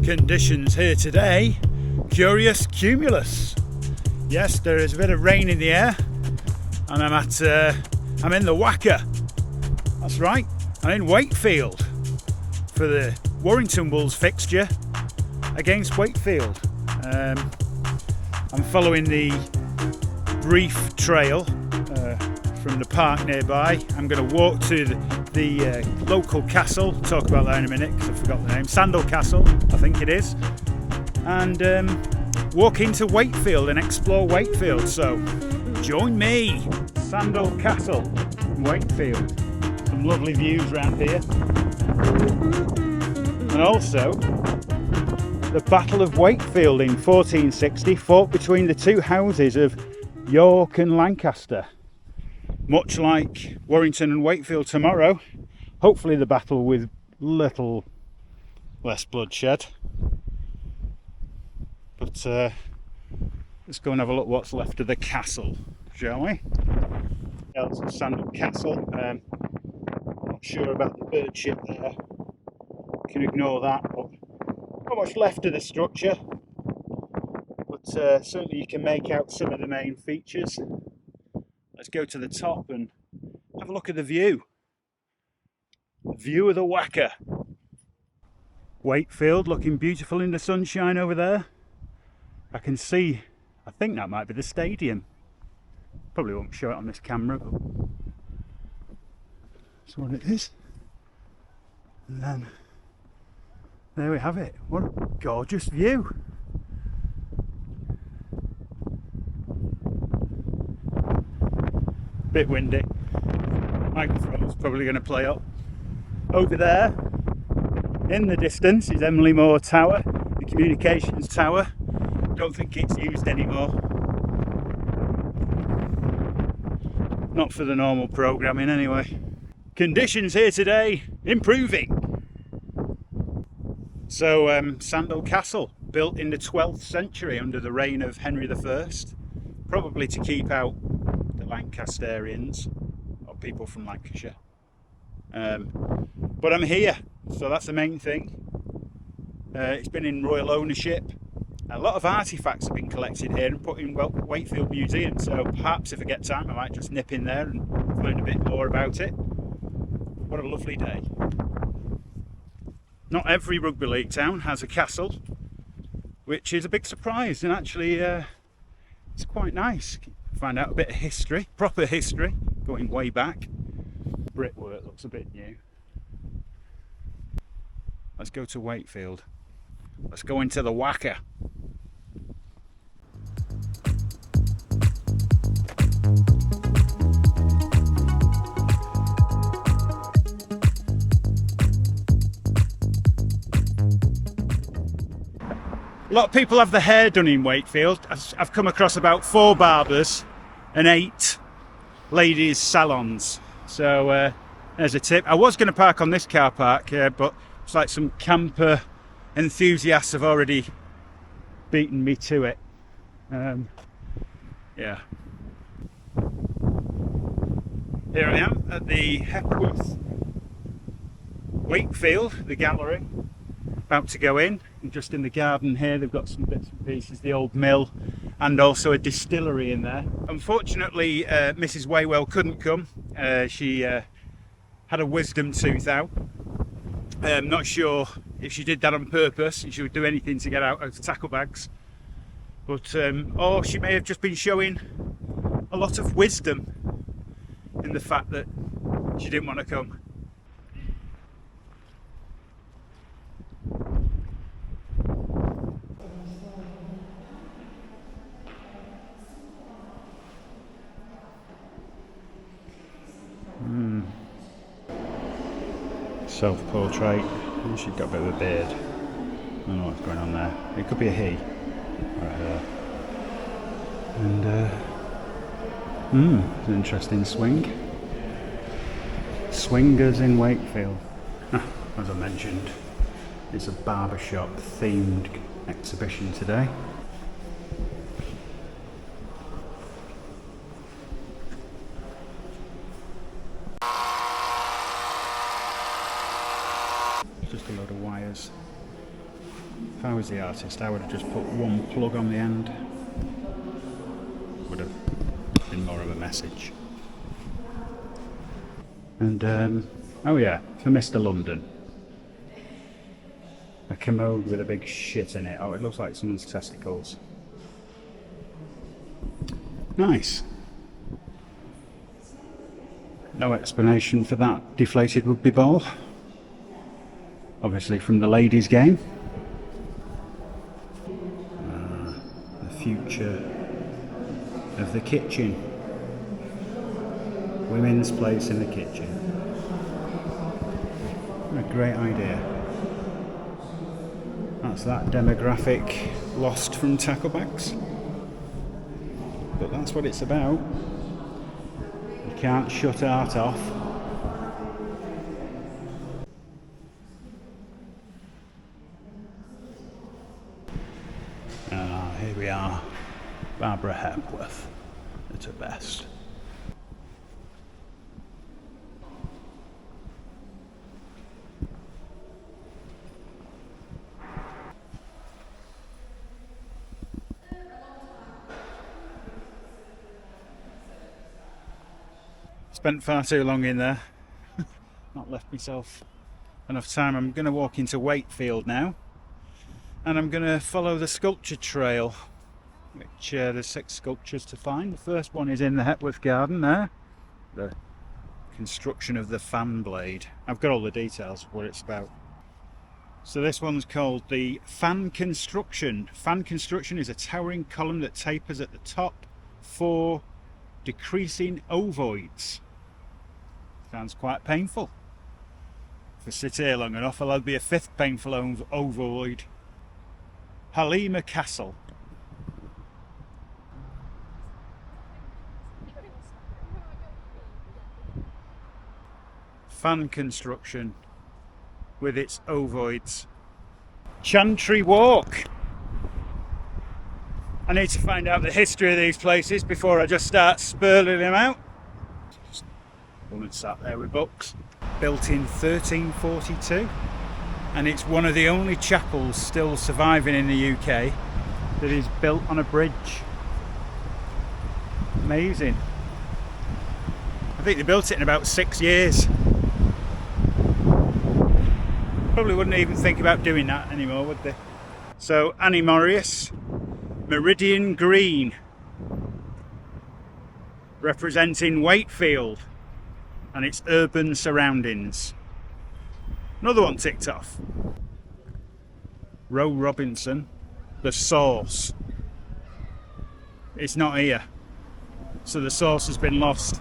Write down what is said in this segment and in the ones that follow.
Conditions here today, curious cumulus. Yes, there is a bit of rain in the air, and I'm in the Wacker. That's right, I'm in Wakefield for the Warrington Wolves fixture against Wakefield. I'm following the brief trail from the park nearby. I'm going to walk to the local castle, talk about that in a minute because I forgot the name, Sandal Castle I think it is, and walk into Wakefield and explore Wakefield, so join me. Sandal Castle, Wakefield, some lovely views around here, and also the Battle of Wakefield in 1460 fought between the two houses of York and Lancaster. Much like Warrington and Wakefield tomorrow, hopefully the battle with little less bloodshed. But let's go and have a look what's left of the castle, shall we? Yeah, it's Sandal Castle. I'm not sure about the bird ship there. You can ignore that, but not much left of the structure. But certainly you can make out some of the main features. Let's go to the top and have a look at the view. View of the Wacker. Wakefield looking beautiful in the sunshine over there. I can see, I think that might be the stadium. Probably won't show it on this camera, but that's what it is. And then there we have it. What a gorgeous view. Bit windy. Microphone's probably going to play up. Over there, in the distance, is Emily Moore Tower, the communications tower. Don't think it's used anymore. Not for the normal programming anyway. Conditions here today, improving. So, Sandal Castle, built in the 12th century under the reign of Henry I, probably to keep out Lancasterians or people from Lancashire, but I'm here, so that's the main thing. It's been in royal ownership. A lot of artifacts have been collected here and put in Wakefield Museum, so perhaps if I get time I might just nip in there and find a bit more about it. What a lovely day. Not every rugby league town has a castle, which is a big surprise, and actually it's quite nice. Find out a bit of history, proper history, going way back. Brickwork looks a bit new. Let's go to Wakefield. Let's go into the Wacker. A lot of people have their hair done in Wakefield. I've come across about 4 barbers and 8 ladies' salons. So there's a tip. I was going to park on this car park, but it's like some camper enthusiasts have already beaten me to it. Yeah. Here I am at the Hepworth Wakefield, the gallery. About to go in, and just in the garden here they've got some bits and pieces, the old mill and also a distillery in there. Unfortunately Mrs. Waywell couldn't come. She had a wisdom tooth out. I'm not sure if she did that on purpose and she would do anything to get out of the Tacklebags, but or she may have just been showing a lot of wisdom in the fact that she didn't want to come. Self-portrait. She's got a bit of a beard. I don't know what's going on there. It could be a he or a her. And it's an interesting swing. Swingers in Wakefield. As I mentioned, it's a barbershop themed exhibition today. Just a load of wires was the artist, I would have just put one plug on the end. Would have been more of a message. And oh yeah, for Mr. London, a commode with a big shit in it. Oh, it looks like someone's testicles. Nice. No explanation for that deflated rugby ball. Obviously from the ladies' game. The future of the kitchen. Women's place in the kitchen. What a great idea. That's that demographic lost from Tacklebags. But that's what it's about. You can't shut art off. Here we are, Barbara Hepworth at her best. Spent far too long in there, not left myself enough time. I'm going to walk into Wakefield now, and I'm going to follow the sculpture trail, which there's 6 sculptures to find. The first one is in the Hepworth Garden there, the construction of the fan blade. I've got all the details of what it's about. So this one's called the fan construction. Fan construction is a towering column that tapers at the top 4 decreasing ovoids. Sounds quite painful. If I sit here long enough, there'll be a 5th painful ovoid. Halima Castle. Fan construction with its ovoids. Chantry Walk. I need to find out the history of these places before I just start spurling them out. Just woman sat there with books. Built in 1342, and it's one of the only chapels still surviving in the UK that is built on a bridge. Amazing. I think they built it in about 6 years. Probably wouldn't even think about doing that anymore, would they? So Annie Morius, Meridian Green, representing Wakefield and its urban surroundings. Another one ticked off. Roe Robinson, the source. It's not here, so the source has been lost.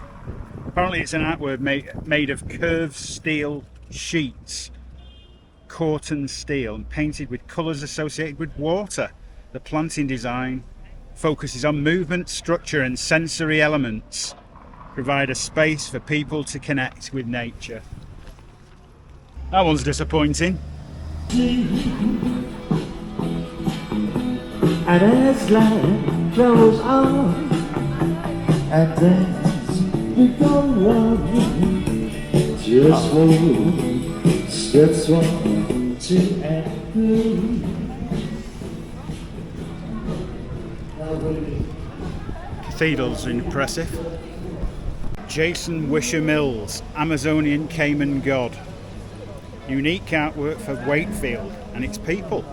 Apparently it's an artwork made of curved steel sheets, Corten steel, and painted with colours associated with water. The planting design focuses on movement, structure and sensory elements, provide a space for people to connect with nature. That one's disappointing. And as life goes on and things become one, just move steps 1, 2 and 3. Cathedral's impressive. Jason Wisher Mills, Amazonian Cayman God. Unique artwork for Wakefield and its people.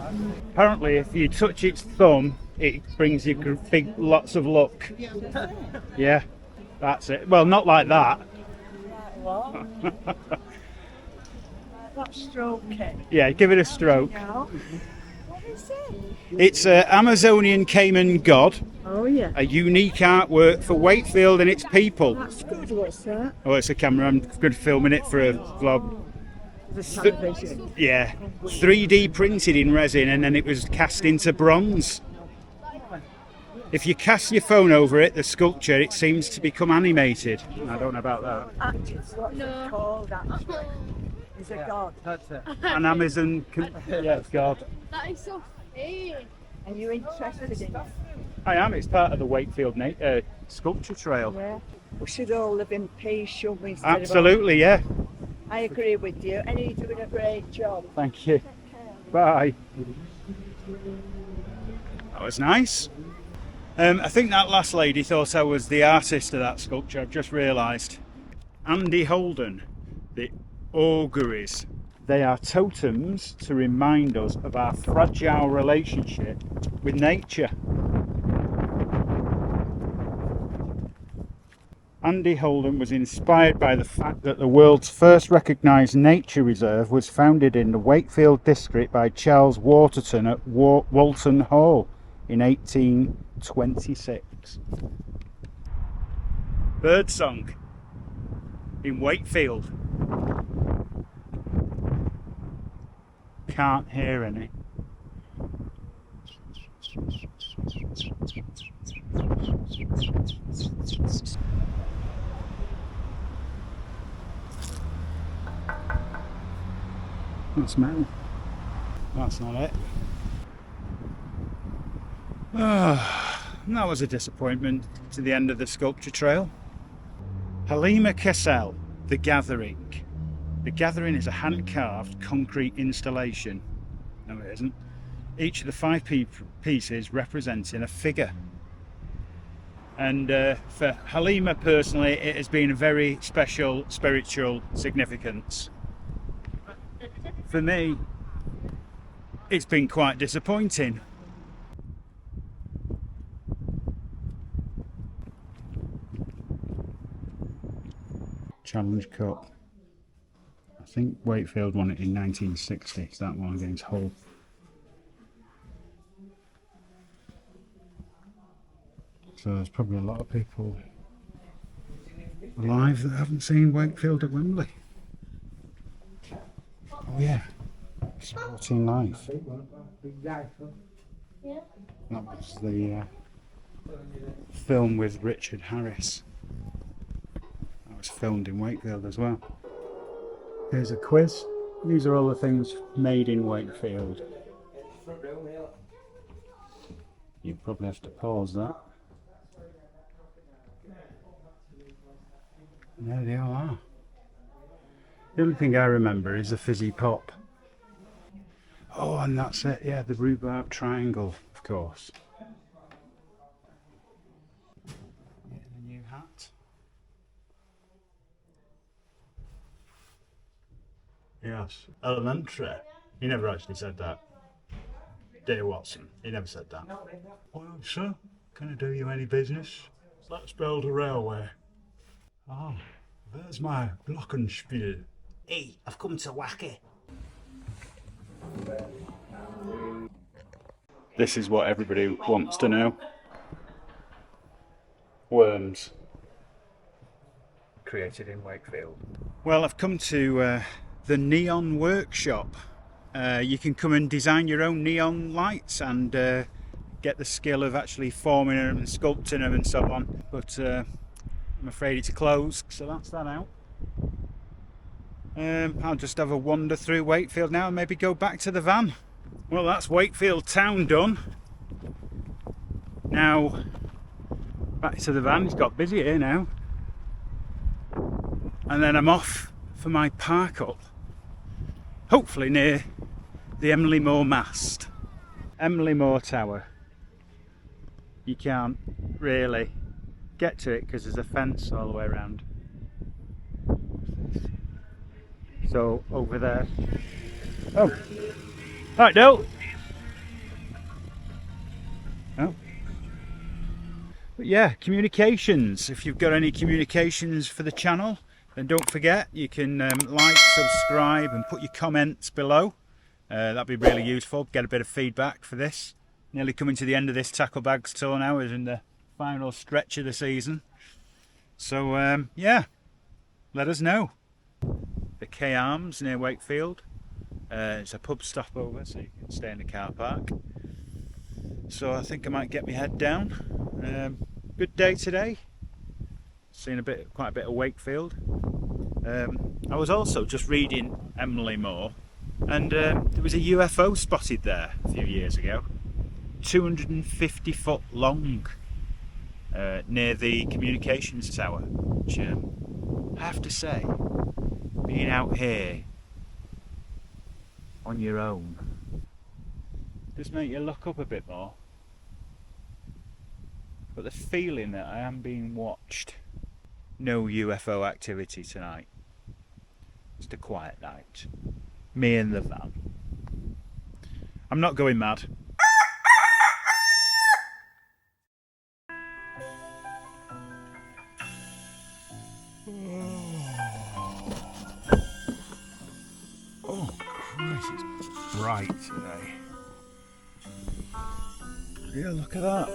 Apparently if you touch its thumb, it brings you big lots of luck. Yeah, that's it. Well, not like that. That stroke it. Yeah, give it a stroke. What is it? It's an Amazonian Cayman God. Oh yeah. A unique artwork for Wakefield and its people. That's good. What's that? Oh, it's a camera. I'm good filming it for a vlog. The television. Yeah, 3D printed in resin and then it was cast into bronze. If you cast your phone over it, the sculpture, it seems to become animated. I don't know about that. It's what's it called actually. It's a god. That's it. An Amazon, yeah, God. That is so fake. Are you interested in it? I am. It's part of the Wakefield sculpture trail. Yeah. We should all live in peace, shouldn't we? instead of Absolutely, yeah. I agree with you, and you're doing a great job. Thank you. Bye. That was nice. I think that last lady thought I was the artist of that sculpture. I've just realised. Andy Holden, the auguries. They are totems to remind us of our fragile relationship with nature. Andy Holden was inspired by the fact that the world's first recognised nature reserve was founded in the Wakefield district by Charles Waterton at Walton Hall in 1826. Birdsong in Wakefield. Can't hear any. That's metal. That's not it. That was a disappointment to the end of the sculpture trail. Halima Kessel, The Gathering. The Gathering is a hand-carved concrete installation. No, it isn't. Each of the 5 pieces representing a figure. And for Halima personally, it has been a very special spiritual significance. For me, it's been quite disappointing. Challenge Cup. I think Wakefield won it in 1960. It's that one against Hull. So there's probably a lot of people alive that haven't seen Wakefield at Wembley. Oh yeah, Sporting Life. That was the film with Richard Harris. That was filmed in Wakefield as well. Here's a quiz. These are all the things made in Wakefield. You probably have to pause that. There they all are. The only thing I remember is the fizzy pop. Oh, and that's it, yeah, the rhubarb triangle, of course. Yeah, the new hat. Yes, elementary. He never actually said that. Dear Watson, he never said that. Well, sir, can I do you any business? Let's build a railway. Ah, there's my glockenspiel. Hey, I've come to whack it. This is what everybody wants to know. Worms. Created in Wakefield. Well, I've come to the Neon Workshop. You can come and design your own neon lights and get the skill of actually forming them and sculpting them and so on. But I'm afraid it's closed, so that's that out. I'll just have a wander through Wakefield now and maybe go back to the van. Well, that's Wakefield town done. Now, back to the van. It's got busy here now. And then I'm off for my park up. Hopefully near the Emily Moore mast. Emily Moore Tower. You can't really get to it because there's a fence all the way around. So over there. Oh, right, Dale. Oh, but yeah, communications. If you've got any communications for the channel, then don't forget you can like, subscribe, and put your comments below. That'd be really useful. Get a bit of feedback for this. Nearly coming to the end of this Tacklebags tour now. We're in the final stretch of the season. So yeah, let us know. The K Arms near Wakefield. It's a pub stopover, so you can stay in the car park. So I think I might get my head down. Good day today. Seen quite a bit of Wakefield. I was also just reading Emily Moore, and there was a UFO spotted there a few years ago, 250 foot long, near the communications tower, which I have to say, being out here on your own, Just make you look up a bit more. But the feeling that I am being watched. No UFO activity tonight. Just a quiet night. Me and the van. I'm not going mad. Oh Christ, it's bright today. Yeah, look at that.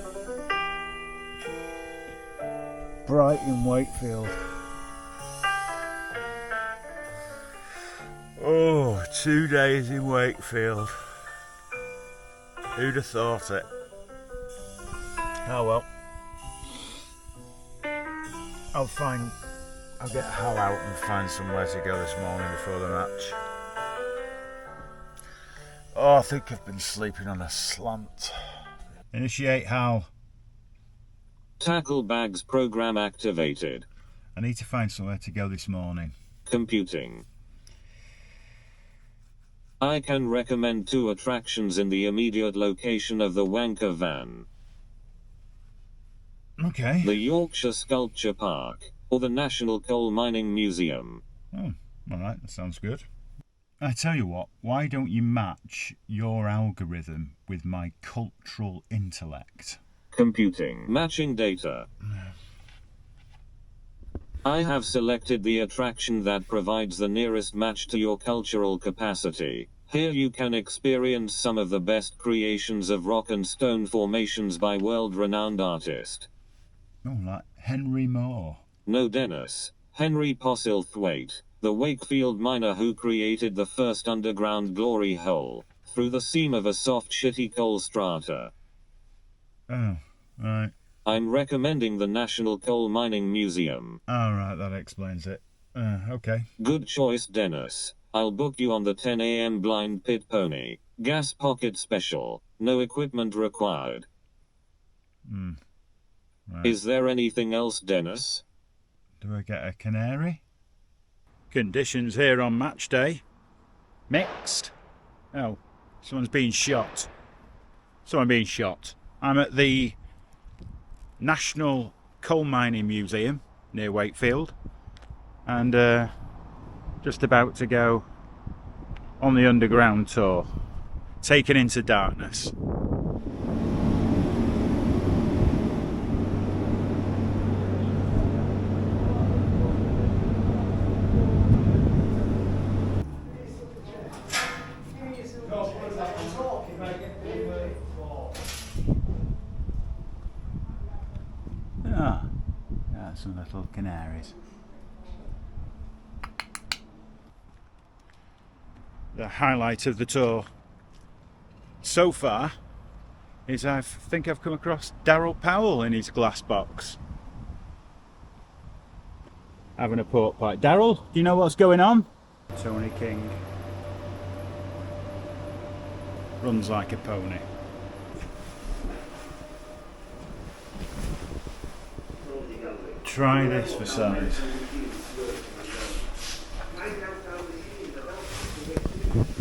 Bright in Wakefield. Oh, 2 days in Wakefield. Who'd have thought it? Oh well. I'll get Hal out and find somewhere to go this morning before the match. Oh, I think I've been sleeping on a slant. Initiate Hal. Tacklebags program activated. I need to find somewhere to go this morning. Computing. I can recommend 2 attractions in the immediate location of the Wanker van. Okay. The Yorkshire Sculpture Park, or the National Coal Mining Museum. Oh, alright, that sounds good. I tell you what, why don't you match your algorithm with my cultural intellect? Computing. Matching data. I have selected the attraction that provides the nearest match to your cultural capacity. Here you can experience some of the best creations of rock and stone formations by world-renowned artists. Oh, like Henry Moore. No, Dennis. Henry Postlethwaite, the Wakefield miner who created the first underground glory hole, through the seam of a soft shitty coal strata. Oh, right. I'm recommending the National Coal Mining Museum. Alright, that explains it. Okay. Good choice, Dennis. I'll book you on the 10 a.m. Blind Pit Pony. Gas pocket special. No equipment required. Right. Is there anything else, Dennis? Do I get a canary? Conditions here on match day. Mixed. Oh, someone's being shot. Someone being shot. I'm at the National Coal Mining Museum near Wakefield, and just about to go on the underground tour, taken into darkness. Some little canaries. The highlight of the tour so far is I think I've come across Darryl Powell in his glass box, having a pork pie. Darryl, do you know what's going on? Tony King runs like a pony. Try this for size.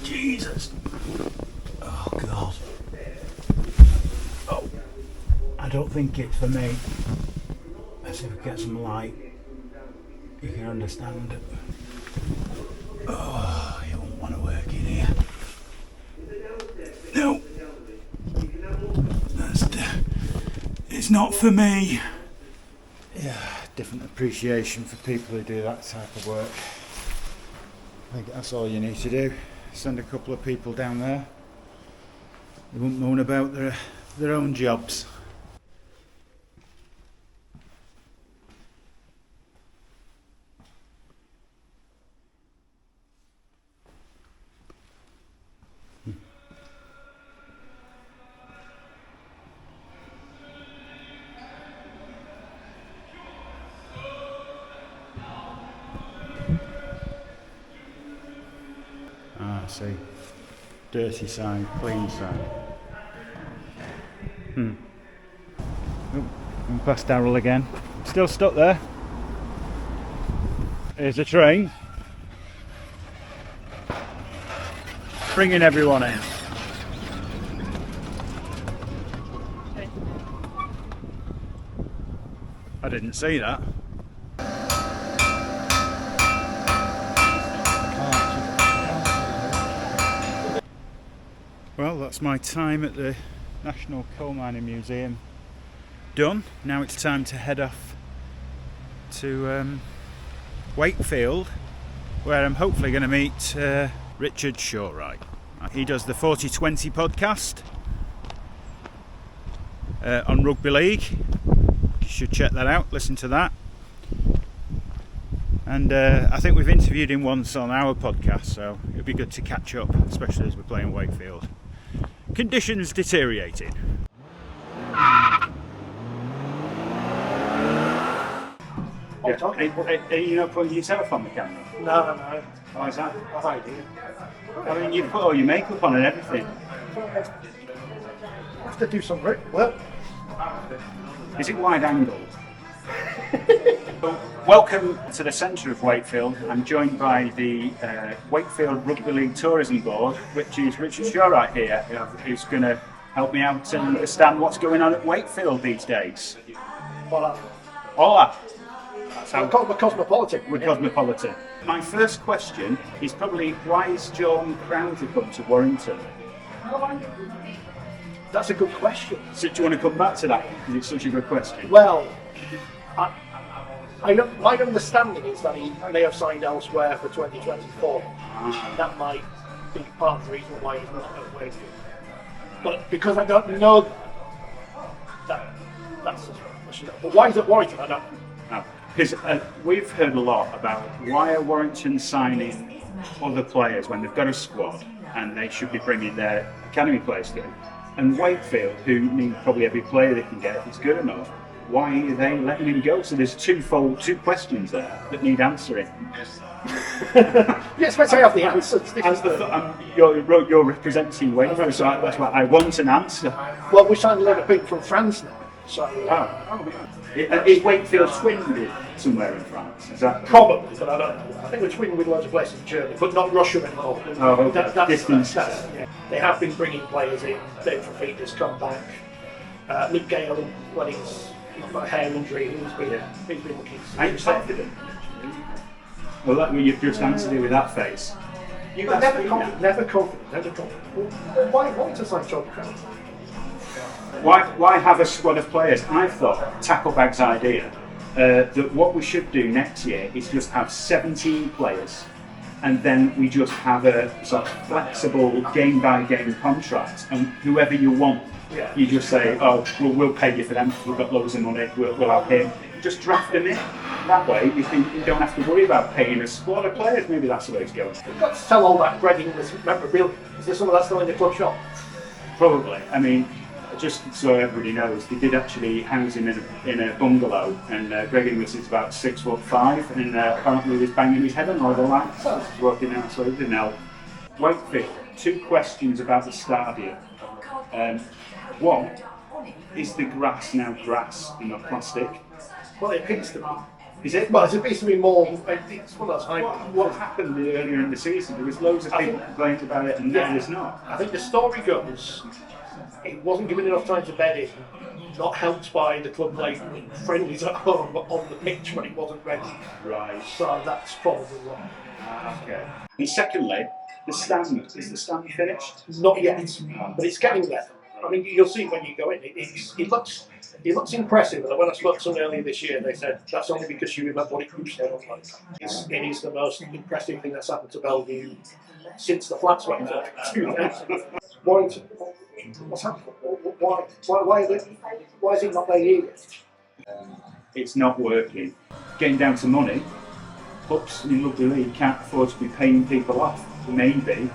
Jesus! Oh God! Oh, I don't think it's for me. Let's see if we get some light. You can understand. Oh, you won't want to work in here. No, it's not for me. Yeah, different appreciation for people who do that type of work. I think that's all you need to do. Send a couple of people down there. They won't moan about their own jobs. Ah, I see. Dirty side, clean side. Oh, I'm past Darryl again. Still stuck there. Here's a train. Bringing everyone in. I didn't see that. Well, that's my time at the National Coal Mining Museum done. Now it's time to head off to Wakefield, where I'm hopefully going to meet Richard Shortwright. He does the 4020 podcast on Rugby League. You should check that out, listen to that. And I think we've interviewed him once on our podcast, so it'd be good to catch up, especially as we're playing Wakefield. Conditions deteriorating. Yeah. Are you not putting yourself on the camera? No. Why is that? I've idea. I mean, you put all your makeup on and everything. I have to do some work. Is it wide angle? Welcome to the centre of Wakefield. I'm joined by the Wakefield Rugby League Tourism Board, which is Richard Shortwright here, who's going to help me out and understand what's going on at Wakefield these days. Hola. Hola. I'm cosmopolitan. We're cosmopolitan. My first question is probably, why is John Crowder come to Warrington? That's a good question. So do you want to come back to that? Because it's such a good question. Well, my understanding is that he may have signed elsewhere for 2024. That might be part of the reason why he's not at Wakefield. But because I don't know that's a question. But why is it Warrington? I don't know. Because we've heard a lot about why are Warrington signing other players when they've got a squad and they should be bringing their academy players through. And Wakefield, who need probably every player they can get if it's good enough, why are they letting him go? So there's two questions there that need answering. Yes, let's have the answers. You're representing Wakefield, so that's what I want an answer. Well, we're signing a lot of people from France now. So, is Wakefield twinned with somewhere in France? Is that probably, but I don't know. I think we're twinning with loads of places in Germany, but not Russia anymore. Oh, That's They have been bringing players in. Dave Fafita's come back. Luke Gale, when he's got a hair injury, he's been looking. Are you confident? Well, you've just answered it with that face. Never confident. Why to sign John Crowder? Why have a squad of players? I thought Tacklebags' idea that what we should do next year is just have 17 players, and then we just have a sort of flexible game-by-game contract, and whoever you want, you just say, oh, we'll pay you for them because we've got loads of money, we'll have him. Just draft them in. That way you don't have to worry about paying a squad of players. Maybe that's the way it's going. We've got to sell all that bread in this memorabilia. Is there some of that still in the club shop? Probably. I mean, just so everybody knows, they did actually house him in a bungalow, and Greg Inglis is about 6'5", and apparently he was banging his head on all the lights. Working out, so it didn't help. Wakefield, 2 questions about the stadium. One, is the grass now grass and not plastic? Well, it appears to be. Is it? Well, it appears to be more. It's one of those hybrids. What happened earlier in the season? There was loads of people complaining about it, and now there's not. I think the story goes, it wasn't given enough time to bed in, not helped by the club playing friendlies at home on the pitch when it wasn't ready. Right. So that's probably wrong. Okay. And secondly, the stand. Is the stand finished? Not yet, but it's getting there. I mean, you'll see when you go in. It looks impressive. And when I spoke to someone earlier this year, they said that's only because you remember what it used to look like. It is the most impressive thing that's happened to Bellevue since the flats went up. Warrington, what's happened? Why is it not there yet? It's not working. Getting down to money. Clubs in Rugby League can't afford to be paying people off. Maybe,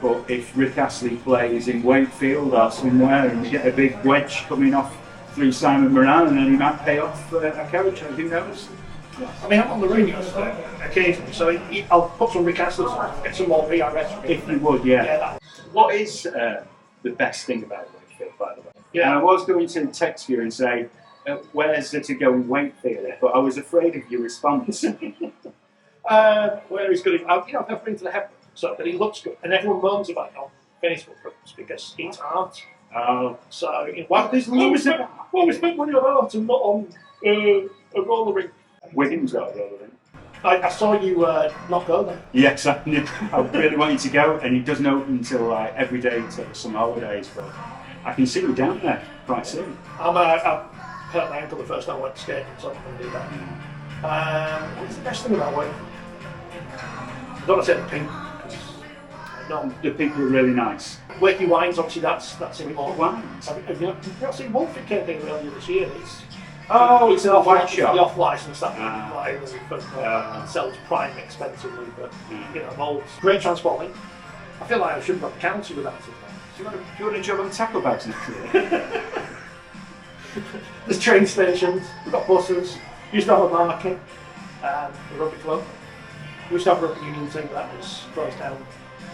but if Rick Astley plays in Wakefield or somewhere and you get a big wedge coming off through Simon Moran, and then he might pay off a coach, who knows? I mean, I'm on the radio occasionally, so I'll put some Rick Astley on, get some more VRS. If you would, yeah. What is the best thing about Wakefield, by the way? Yeah. And I was going to text you and say, where's there to go in Wakefield? But I was afraid of your response. Where he's good. I've never been to the Hepburn. So, but he looks good, and everyone moans about it on Facebook groups because it's art. Oh. So, why we spend money on art and not on A roller rink. Wigan's got a roller rink. I saw you not go there. Yes, I really want you to go, and it doesn't open until like every day until the summer holidays. But I can see you down there quite soon. I hurt my ankle the first time I went skating, so I'm not going to do that. What's the best thing about Wakefield? I don't want to say the pink. No, the people are really nice. Wakey wines, obviously that's important. Wines? Have you not seen Wolfie came in earlier this year? It's an off-white shop. The off-license that and sells prime expensively, but molds. Great transport. I feel like I should have got the county with that as well. Do you want to job on Tacklebags next year? There's train stations, we've got buses, used to have a market, the rugby club. We used to have a rugby union team, but that was closed down.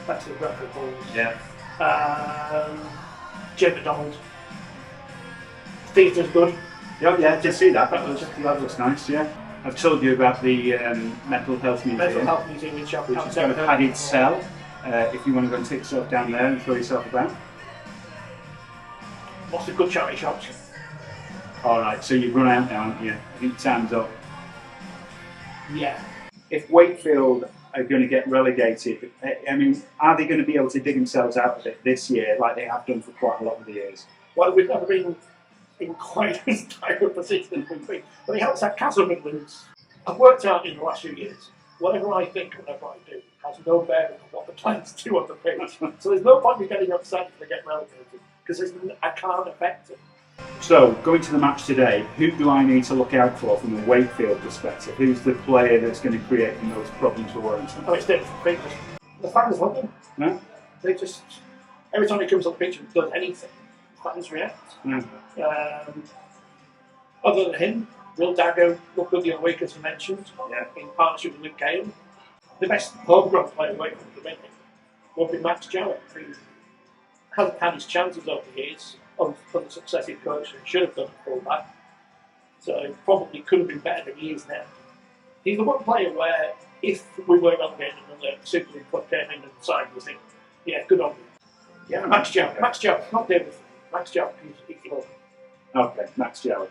Back to the Bradford Bulls. Yeah. Jay McDonald. Theatre's good. Yeah, did see that. That looks nice, yeah. I've told you about the Mental Health Museum. Mental Health Museum in Sheffield. Which has got a padded cell. If you want to go and take yourself down there and throw yourself about. Lots of good charity shops. Alright, so you've run out now, haven't you? I think time's up. Yeah. If Wakefield are going to get relegated, I mean, are they going to be able to dig themselves out of it this year like they have done for quite a lot of the years? Well, we've never been in quite as dire a position as we've been. But they haven't said chasm and lose. I've worked out in the last few years, whatever I think, whatever I do, has no bearing on what the players do on the pitch. So there's no point in me getting upset if they get relegated, because I can't affect it. So, going to the match today, who do I need to look out for from a Wakefield perspective? Who's the player that's going to create the most problems for Warrington? Oh, it's David Peters. The fans love him. No? They just, every time he comes on the pitch and does anything, fans react. No. Other than him, Will Daggo looked good the other week, as I mentioned, in partnership with Luke Gale. The best homegrown player away from the minute would be Max Jarrett, who hasn't had his chances over the years from the successive coach and should have done a fullback. So probably could have been better than he is now. He's the one player where if we were relegated and the Super League club came in and signed with him, yeah, good on him. Yeah, Max Jarrett, not David. Max Jarrett, he's good. Okay, Max Jarrett.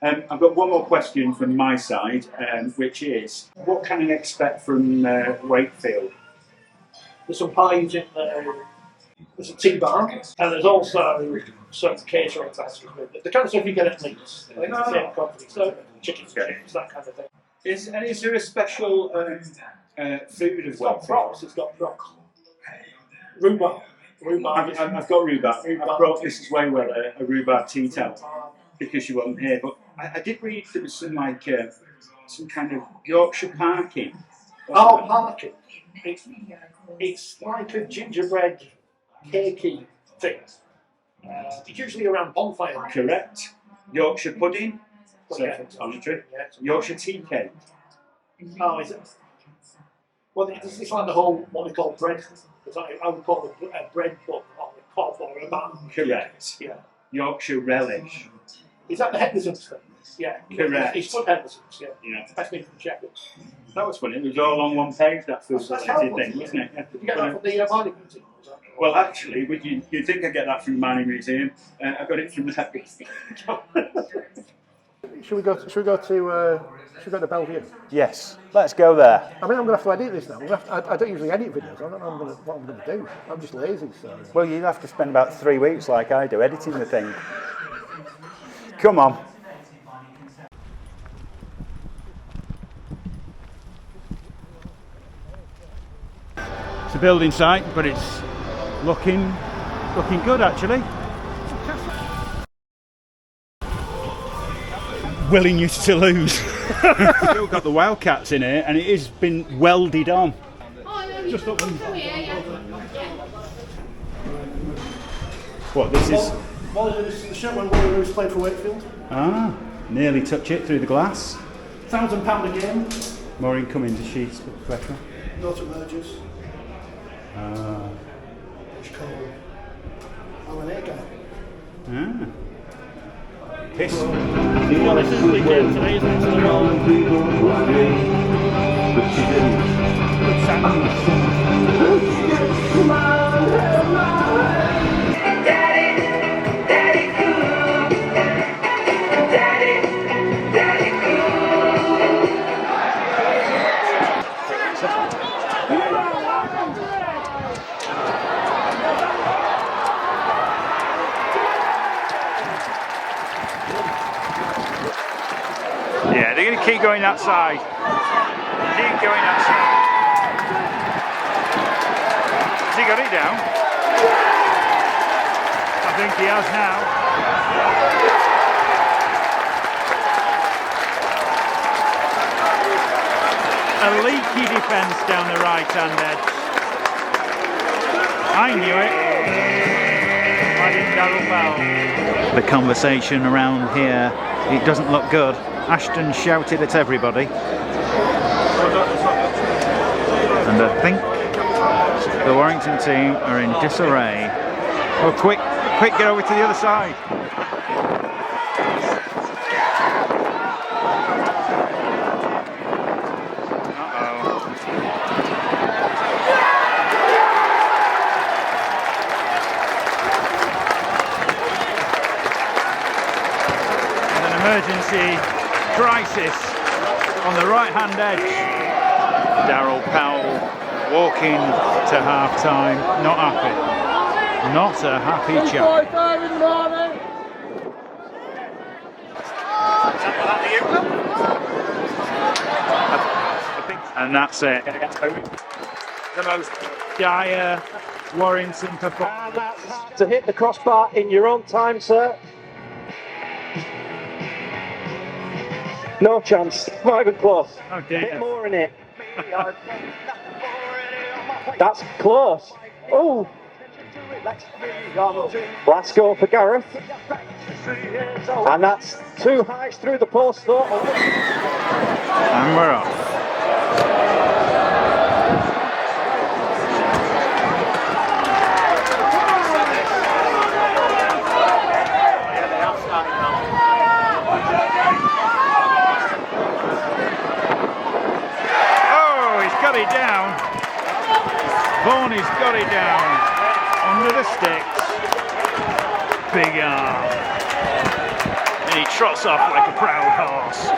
I've got one more question from my side, which is, what can I expect from Wakefield? There's some pies in there. There's a tea bar, and there's also some catering baskets with it. The kind of stuff you get at Leeds. I think it's the same company, so chicken strips, that kind of thing. Is there a special food It's as got props, it's got props. Rhubarb. I've got rhubarb. I brought Mrs. Waywell a rhubarb tea towel because she wasn't here, but I did read there was some some kind of Yorkshire parking. Oh, parking. It's like a gingerbread cakey thing. It's usually around bonfire. Correct. Yorkshire pudding. Yeah. Yorkshire tea cake. Oh, is it? Well, it's like the whole, what we call bread. I would call it a bread book on the cob or a bun. Correct. Yeah. Yorkshire relish. Is that the Henderson's thing? Yeah. Correct. It's foot Henderson's, yeah. Yeah. That's me from Sheffield. That was funny. It was all on one page, that food That's related thing, wasn't it? Did you get that from the Mining Museum? Well, actually, you'd think I get that from the Mining Museum. I got it from the Should we go to Bellevue? Yes, let's go there. I mean, I'm going to have to edit this now. I don't usually edit videos. I don't know what I'm going to do. I'm just lazy. So. Well, you have to spend about 3 weeks, like I do, editing the thing. Come on. It's a building site, but it's looking good actually. Willing you to lose. Still got the Wildcats in here, and it has been welded on. Just up and what this is? The shirt when Wally Roos played for Wakefield. Ah, nearly touch it through the glass. £1,000 a game. More incoming to sheets, etc. No to mergers. Ah. Which call Alan Agar. Ah. Piss. Well, this is the game today, isn't it? So they're all good Daddy, daddy cool. Daddy, daddy. You're going to keep going that side. Keep going that side. Has he got it down? I think he has now. A leaky defence down the right hand edge. I knew it. Why didn't Darryl Powell? The conversation around here, it doesn't look good. Ashton shouted at everybody. And I think the Warrington team are in disarray. Oh, quick, get over to the other side. Emergency crisis on the right hand edge. Darryl Powell walking to half time, not happy. Not a happy chap. And that's it. The most dire Warrington performance. To hit the crossbar in your own time, sir. No chance. Not even close. Oh dear. Bit more in it. That's close. Oh. Last goal for Gareth. And that's 2 highs through the post though. And we're off. Got it down. Vaughan's got it down. Under the sticks. Big arm. And he trots off like a proud horse.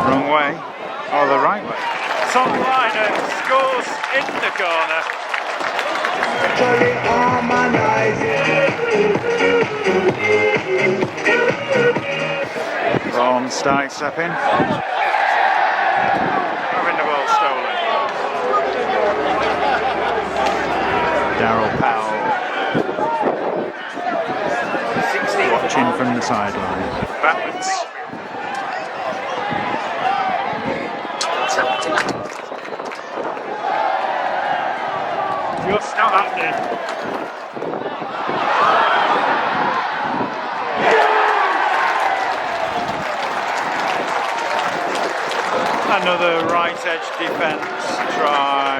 Wrong way, or the right way. Tom Liner scores in the corner. Vaughan sidestepping. Having the ball stolen. Darryl Powell watching from the sideline. Backwards. Just not happening. Another right edge defence try.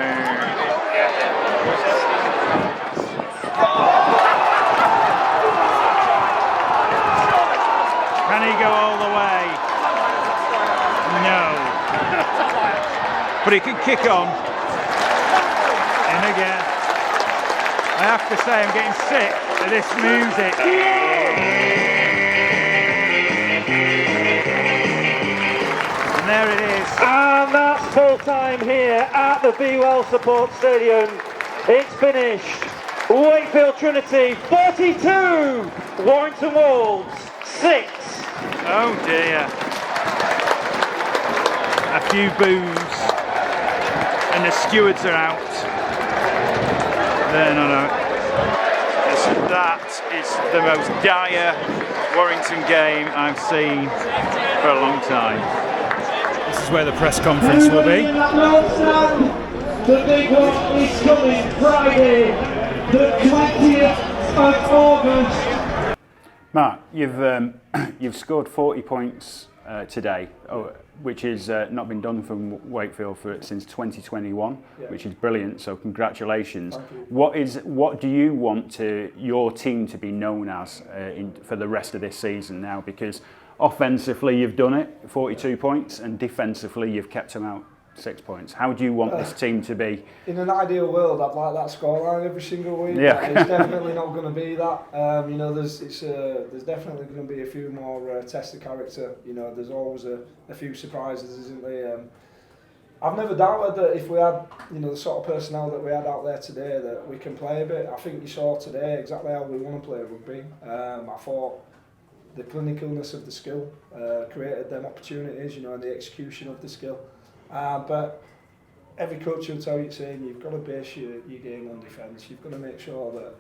Can he go all the way? No. But he can kick on. In again. I have to say I'm getting sick of this music. And there it is. And that's full time here at the Be Well Support Stadium. It's finished. Wakefield Trinity 42, Warrington Wolves 6. Oh dear. A few boos. And the stewards are out. No. That is the most dire Warrington game I've seen for a long time. This is where the press conference will be. The big one is coming Friday, the 20th of August. Mark, you've scored 40 points today, which has not been done from Wakefield since 2021, which is brilliant. So congratulations. What do you want your team to be known as for the rest of this season now? Because offensively you've done it, 42 points, and defensively you've kept them out 6 points. How do you want this team to be? In an ideal world, I'd like that scoreline every single week. Yeah. It's definitely not going to be that. You know, there's definitely going to be a few more tests of character. You know, there's always a few surprises, isn't there? I've never doubted that if we had, you know, the sort of personnel that we had out there today, that we can play a bit. I think you saw today exactly how we want to play rugby. I thought the clinicalness of the skill created them opportunities, you know, and the execution of the skill. But every coach will tell you, saying you've got to base your game on defence. You've got to make sure that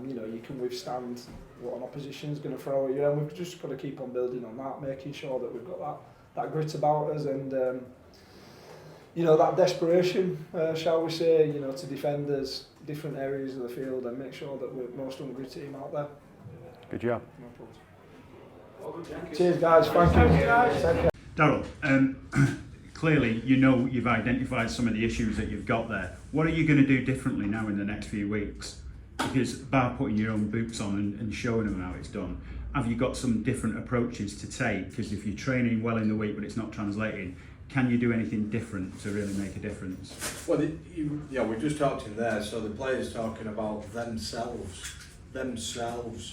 you know, you can withstand what an opposition is going to throw at you, and we've just got to keep on building on that, making sure that we've got that grit about us, and you know, that desperation, shall we say, you know, to defend us different areas of the field and make sure that we're the most hungry team out there. Good job. No problem. Cheers, guys. Thank you. Take care. Darryl, clearly you know you've identified some of the issues that you've got there. What are you going to do differently now in the next few weeks? Because bar putting your own boots on and showing them how it's done, have you got some different approaches to take? Because if you're training well in the week but it's not translating, can you do anything different to really make a difference? Well, yeah, we just talked in there, so the players talking about themselves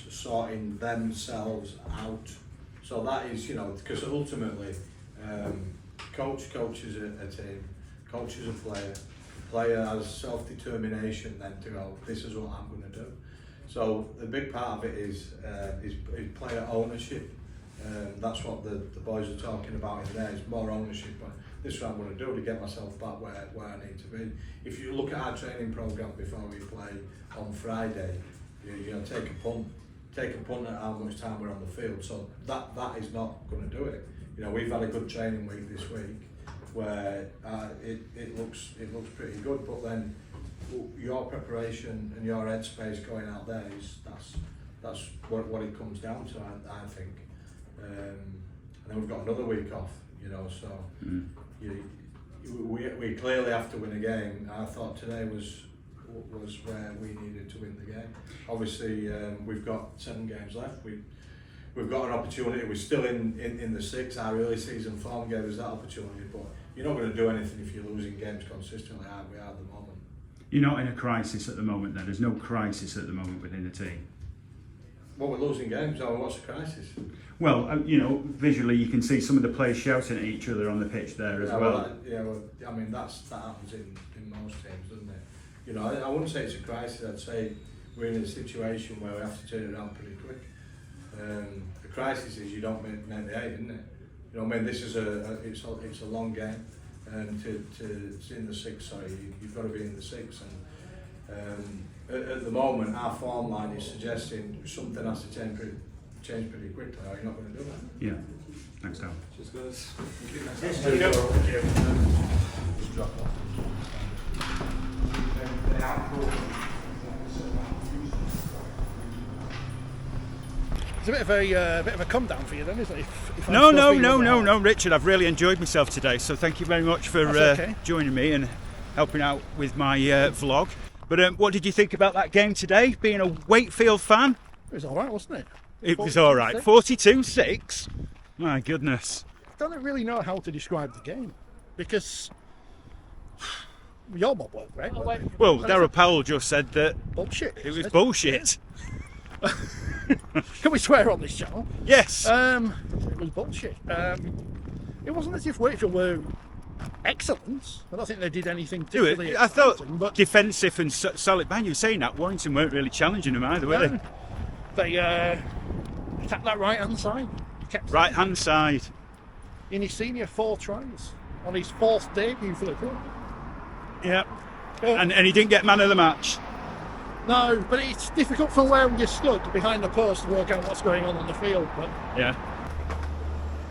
sorting themselves out. So that is, you know, because ultimately, coach coaches a team, coach is a player has self-determination then to go, this is what I'm going to do. So the big part of it is player ownership. That's what the boys are talking about in there, is more ownership. But this is what I'm going to do to get myself back where I need to be. If you look at our training programme before we play on Friday, you know, take a punt at how much time we're on the field. So that is not going to do it. You know, we've had a good training week this week where it looks pretty good, but then your preparation and your headspace going out there that's what it comes down to, I think. And then we've got another week off, you know, so we clearly have to win a game. I thought today was where we needed to win the game. Obviously, we've got 7 games left. We've got an opportunity. We're still in the 6. Our early season form gave us that opportunity, but you're not going to do anything if you're losing games consistently, like we are at the moment. You're not in a crisis at the moment then? There's no crisis at the moment within the team? Well, we're losing games, so what's the crisis? Well, you know, visually you can see some of the players shouting at each other on the pitch there as well. Well, I mean, that happens in most teams, doesn't it? You know, I wouldn't say it's a crisis. I'd say we're in a situation where we have to turn it around pretty quick. The crisis is you don't make the 8, isn't it? You know, I mean, this is it's a long game, and to in the 6. Sorry, you've got to be in the 6. And at the moment, our form line is suggesting something has to change pretty quickly, or you're not going to do that. Yeah. Thanks, Dal. Cheers, guys. Just drop off. It's a bit of a come down for you then, isn't it? If No, Richard. I've really enjoyed myself today, so thank you very much for joining me and helping out with my vlog. But what did you think about that game today, being a Wakefield fan? It was all right, wasn't it? It was all right. 42-6? My goodness. I don't really know how to describe the game, because your mob weren't great. Well, Darryl Powell just said that Bullshit. it was bullshit. Can we swear on this channel? Yes. It was bullshit. It wasn't as if Wakefield were excellent. I don't think they did anything particularly I thought exciting, but defensive and solid. Man, you were saying that Warrington weren't really challenging them either, were they? They attacked that right-hand side. Kept Right-hand side. in his senior 4 tries on his 4th debut for the club. Yeah. And he didn't get man of the match. No, but it's difficult from where you stood behind the post to work out what's going on the field. But Yeah.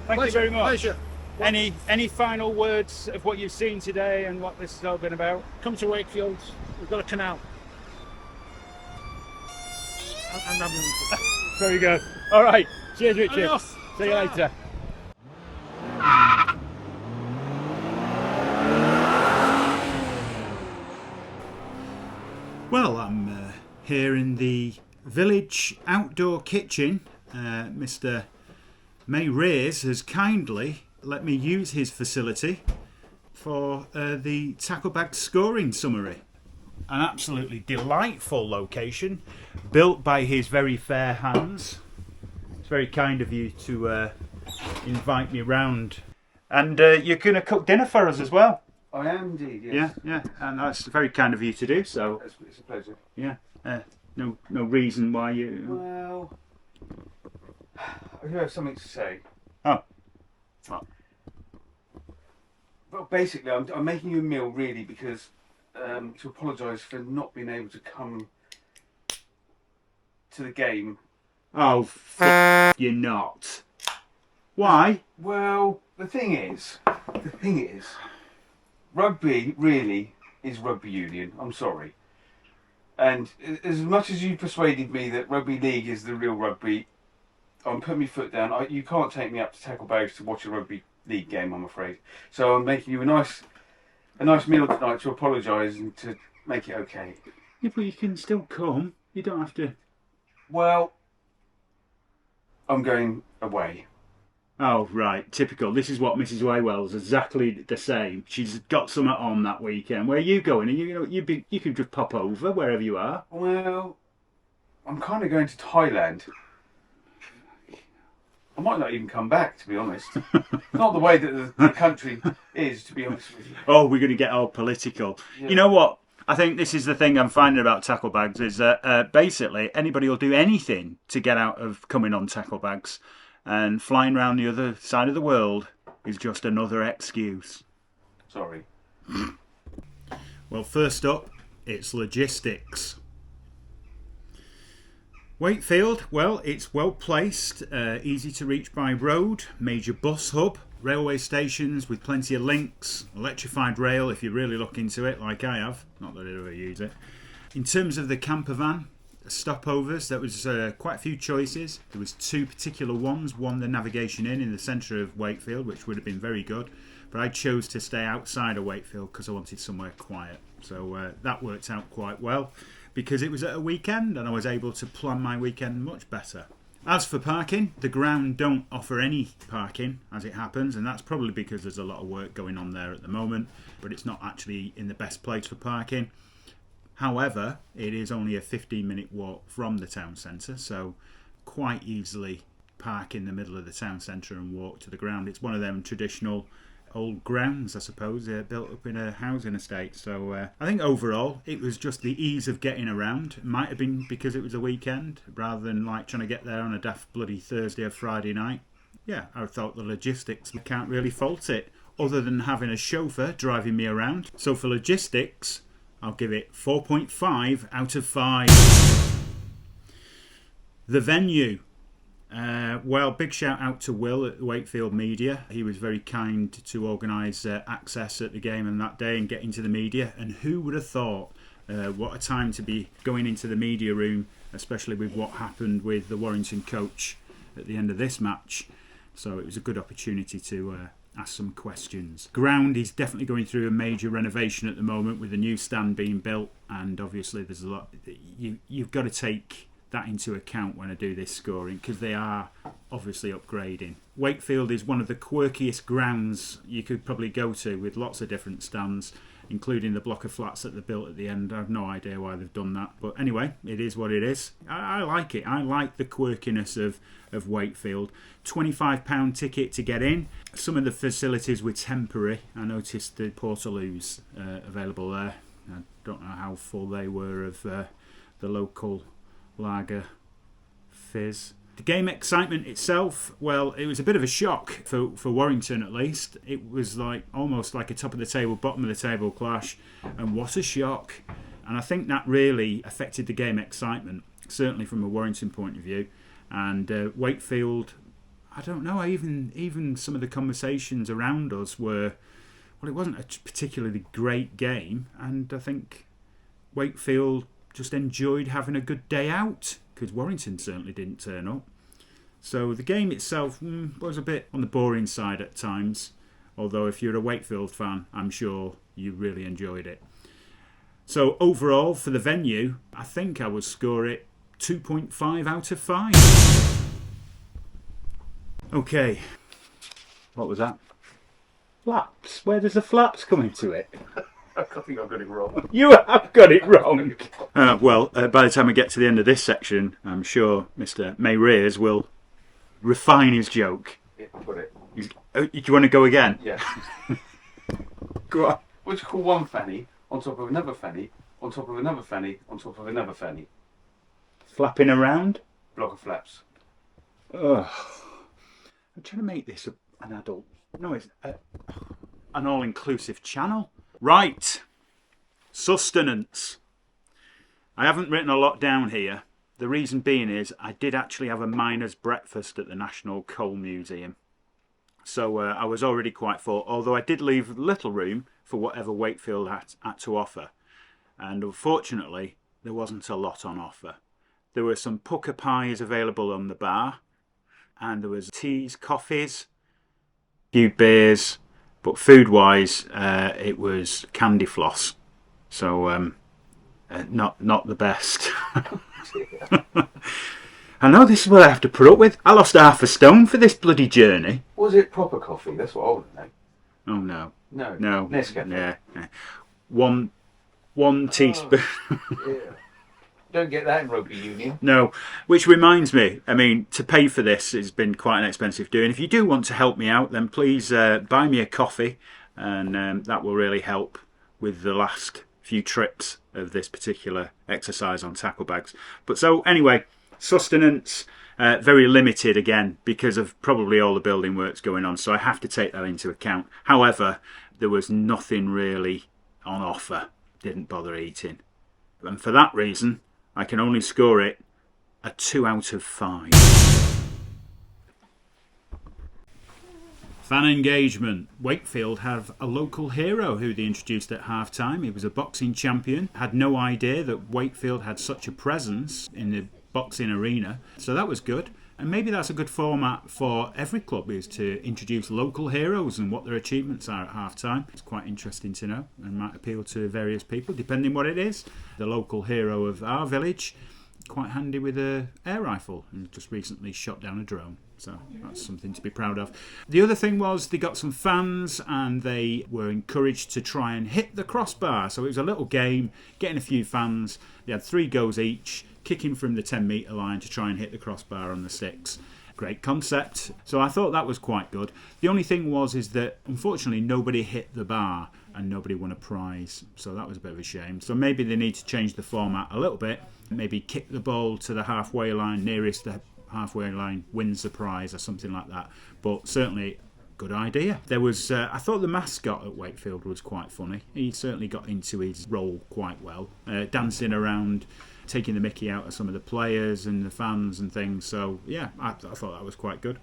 Thank you very much. Pleasure. Any final words of what you've seen today and what this has all been about? Come to Wakefield. We've got a canal. And Very good. All right. Cheers, Richard. Adios. See you later. Well, I'm here in the village outdoor kitchen. Mr. May Reyes has kindly let me use his facility for the Tacklebags scoring summary. An absolutely delightful location, built by his very fair hands. It's very kind of you to invite me round. And you're going to cook dinner for us as well. I am indeed, yes. Yeah, and that's very kind of you to do so. It's a pleasure. Yeah, no reason why you... Well, I do have something to say. Oh. What? Well, basically, I'm making you a meal really because to apologise for not being able to come to the game. Oh, you're not. Why? Well, the thing is, rugby really is rugby union. I'm sorry. And as much as you persuaded me that rugby league is the real rugby, I'm putting my foot down. You can't take me up to Tacklebags to watch a rugby league game, I'm afraid. So I'm making you a nice meal tonight to apologise and to make it okay. Yeah, but you can still come. You don't have to... Well, I'm going away. Oh, right. Typical. This is what Mrs. Waywell's exactly the same. She's got something on that weekend. Where are you going? And you can just pop over wherever you are. Well, I'm kind of going to Thailand. I might not even come back, to be honest. Not the way that the country is, to be honest with you. Oh, we're going to get all political. Yeah. You know what? I think this is the thing I'm finding about Tacklebags is that basically anybody will do anything to get out of coming on Tacklebags. And flying around the other side of the world is just another excuse. Sorry. Well, first up, it's logistics. Wakefield, well, it's well placed, easy to reach by road, major bus hub, railway stations with plenty of links, electrified rail if you really look into it, like I have, not that I ever use it. In terms of the camper van, stopovers, there was quite a few choices. There was two particular ones, one the Navigation Inn in the centre of Wakefield, which would have been very good, but I chose to stay outside of Wakefield because I wanted somewhere quiet, so that worked out quite well because it was at a weekend and I was able to plan my weekend much better. As for parking, the ground don't offer any parking as it happens, and that's probably because there's a lot of work going on there at the moment, but it's not actually in the best place for parking. However, it is only a 15-minute walk from the town centre, so quite easily park in the middle of the town centre and walk to the ground. It's one of them traditional old grounds, I suppose, built up in a housing estate. So I think overall it was just the ease of getting around. It might have been because it was a weekend rather than like trying to get there on a daft bloody Thursday or Friday night. Yeah, I thought the logistics, I can't really fault it other than having a chauffeur driving me around. So for logistics, I'll give it 4.5 out of 5. The venue. Well, big shout out to Will at Wakefield Media. He was very kind to organise access at the game on that day and get into the media. And who would have thought what a time to be going into the media room, especially with what happened with the Warrington coach at the end of this match. So it was a good opportunity to ask some questions. Ground is definitely going through a major renovation at the moment with a new stand being built, and obviously there's a lot you've got to take that into account when I do this scoring because they are obviously upgrading. Wakefield is one of the quirkiest grounds you could probably go to with lots of different stands, including the block of flats that they built at the end. I have no idea why they've done that, but anyway, it is what it is. I like it. I like the quirkiness of Wakefield. £25 ticket to get in. Some of the facilities were temporary. I noticed the portaloos available there. I don't know how full they were of the local lager fizz. The game excitement itself, well, it was a bit of a shock for Warrington at least. It was like almost like a top of the table, bottom of the table clash, and what a shock. And I think that really affected the game excitement, certainly from a Warrington point of view. And Wakefield, I don't know, even some of the conversations around us were, well, it wasn't a particularly great game, and I think Wakefield just enjoyed having a good day out because Warrington certainly didn't turn up. So the game itself was a bit on the boring side at times, although if you're a Wakefield fan, I'm sure you really enjoyed it. So overall, for the venue, I think I would score it 2.5 out of 5. Okay, what was that? Flaps? Where does the flaps come into it? I think I've got it wrong. You have got it wrong. By the time we get to the end of this section, I'm sure Mr. Mayrears will refine his joke. Yeah, I've got it. Do you want to go again? Yeah. Go on. What do you call one fanny on top of another fanny, on top of another fanny, on top of another fanny? Flapping around? Block of flaps. Ugh. I'm trying to make this an adult. No, it's an all-inclusive channel. Right. Sustenance. I haven't written a lot down here. The reason being is I did actually have a miner's breakfast at the National Coal Museum. So I was already quite full, although I did leave little room for whatever Wakefield had to offer. And unfortunately, there wasn't a lot on offer. There were some pucker pies available on the bar, and there was teas, coffees, a few beers, but food-wise, it was candy floss. So not the best. I know this is what I have to put up with. I lost half a stone for this bloody journey. Was it proper coffee? That's what I want to know. Oh no. No. No. Nescafe. Yeah. One teaspoon. Yeah. Don't get that in rugby union. No, which reminds me, I mean, to pay for this has been quite an expensive do. And if you do want to help me out, then please buy me a coffee, and that will really help with the last few trips of this particular exercise on Tacklebags. But so anyway, Sustenance, very limited again because of probably all the building works going on. So I have to take that into account. However, there was nothing really on offer. Didn't bother eating. And for that reason, I can only score it a 2 out of 5. Fan engagement. Wakefield have a local hero who they introduced at half-time. He was a boxing champion. Had no idea that Wakefield had such a presence in the boxing arena. So that was good. And maybe that's a good format for every club, is to introduce local heroes and what their achievements are at half-time. It's quite interesting to know and might appeal to various people, depending what it is. The local hero of our village, quite handy with an air rifle, and just recently shot down a drone. So that's something to be proud of. The other thing was they got some fans and they were encouraged to try and hit the crossbar. So it was a little game, getting a few fans. They had 3 goes each, kicking from the 10-metre line to try and hit the crossbar on the sticks. Great concept. So I thought that was quite good. The only thing is that unfortunately nobody hit the bar and nobody won a prize. So that was a bit of a shame. So maybe they need to change the format a little bit. Maybe kick the ball to the halfway line, nearest the halfway line wins the prize or something like that. But certainly good idea. There was, I thought the mascot at Wakefield was quite funny. He certainly got into his role quite well, dancing around, taking the mickey out of some of the players and the fans and things. So yeah, I thought that was quite good.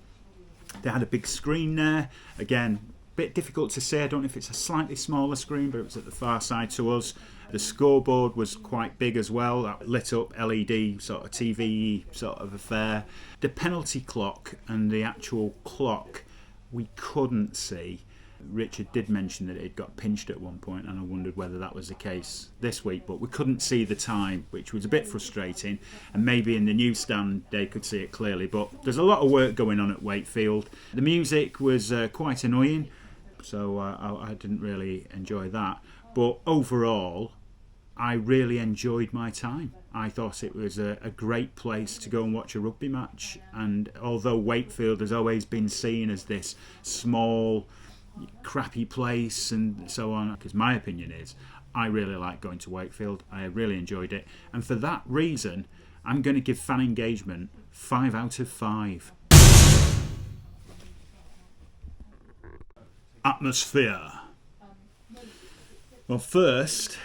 They had a big screen there. Again, a bit difficult to say. I don't know if it's a slightly smaller screen, but it was at the far side to us. The scoreboard was quite big as well, that lit up LED sort of TV sort of affair. The penalty clock and the actual clock we couldn't see. Richard did mention that it got pinched at one point, and I wondered whether that was the case this week, but we couldn't see the time, which was a bit frustrating. And maybe in the newsstand they could see it clearly, but there's a lot of work going on at Wakefield. The music was quite annoying, so I didn't really enjoy that. But overall, I really enjoyed my time. I thought it was a great place to go and watch a rugby match. And although Wakefield has always been seen as this small, crappy place and so on, because my opinion is I really like going to Wakefield. I really enjoyed it. And for that reason, I'm going to give fan engagement 5 out of 5. Atmosphere. Well, first,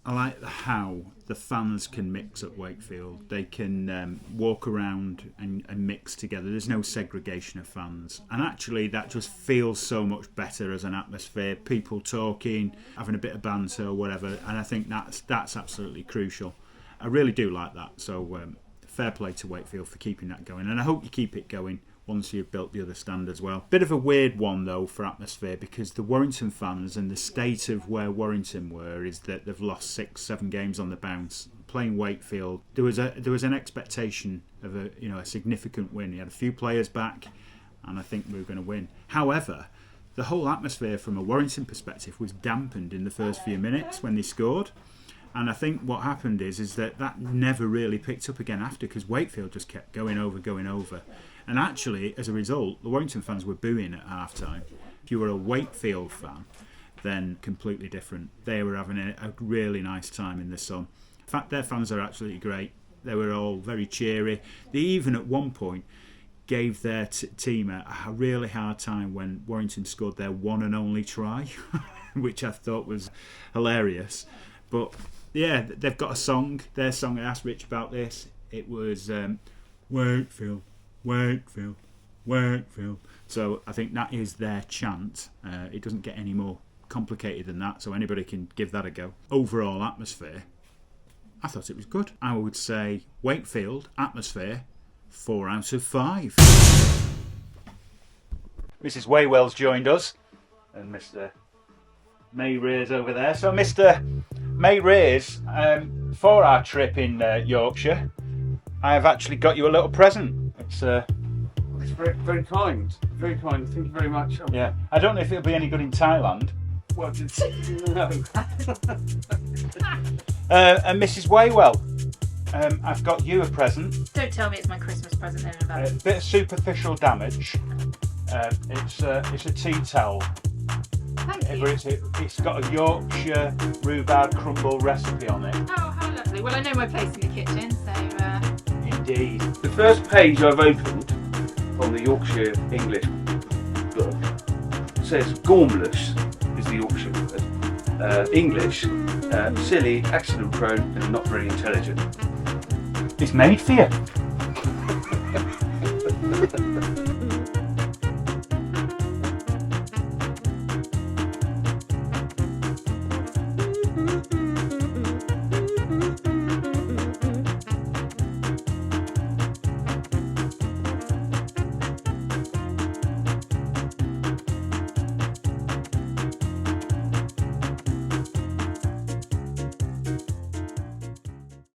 I like how the fans can mix at Wakefield. They can walk around and mix together. There's no segregation of fans. And actually that just feels so much better as an atmosphere. People talking, having a bit of banter or whatever. And I think that's absolutely crucial. I really do like that. So fair play to Wakefield for keeping that going. And I hope you keep it going once you've built the other stand as well. Bit of a weird one though for atmosphere, because the Warrington fans and the state of where Warrington were is that they've lost 6-7 games on the bounce. Playing Wakefield, there was an expectation of a significant win. You had a few players back, and I think we were going to win. However, the whole atmosphere from a Warrington perspective was dampened in the first few minutes when they scored. And I think what happened is that never really picked up again after, because Wakefield just kept going over. And actually, as a result, the Warrington fans were booing at half-time. If you were a Wakefield fan, then completely different. They were having a really nice time in the sun. In fact, their fans are absolutely great. They were all very cheery. They even at one point gave their team a really hard time when Warrington scored their one and only try, which I thought was hilarious. But yeah, they've got a song. Their song, I asked Rich about this. It was Wakefield, Wakefield, Wakefield. So I think that is their chant. It doesn't get any more complicated than that, so anybody can give that a go. Overall atmosphere, I thought it was good. I would say Wakefield atmosphere 4 out of 5. Mrs. Waywell's joined us, and Mr. May Ray's over there. So Mr. May Ray's, for our trip in Yorkshire, I have actually got you a little present. It's very, very kind. Very kind. Thank you very much. Yeah. I don't know if it'll be any good in Thailand. Well, no. And Mrs. Waywell, I've got you a present. Don't tell me it's my Christmas present then about A bit of superficial damage. It's a tea towel. Thank you. It's got a Yorkshire rhubarb crumble recipe on it. Oh, how lovely. Well, I know my place in the kitchen, so... Indeed. The first page I've opened on the Yorkshire English book says gormless is the Yorkshire word. English, silly, accident prone and not very intelligent. It's made for you.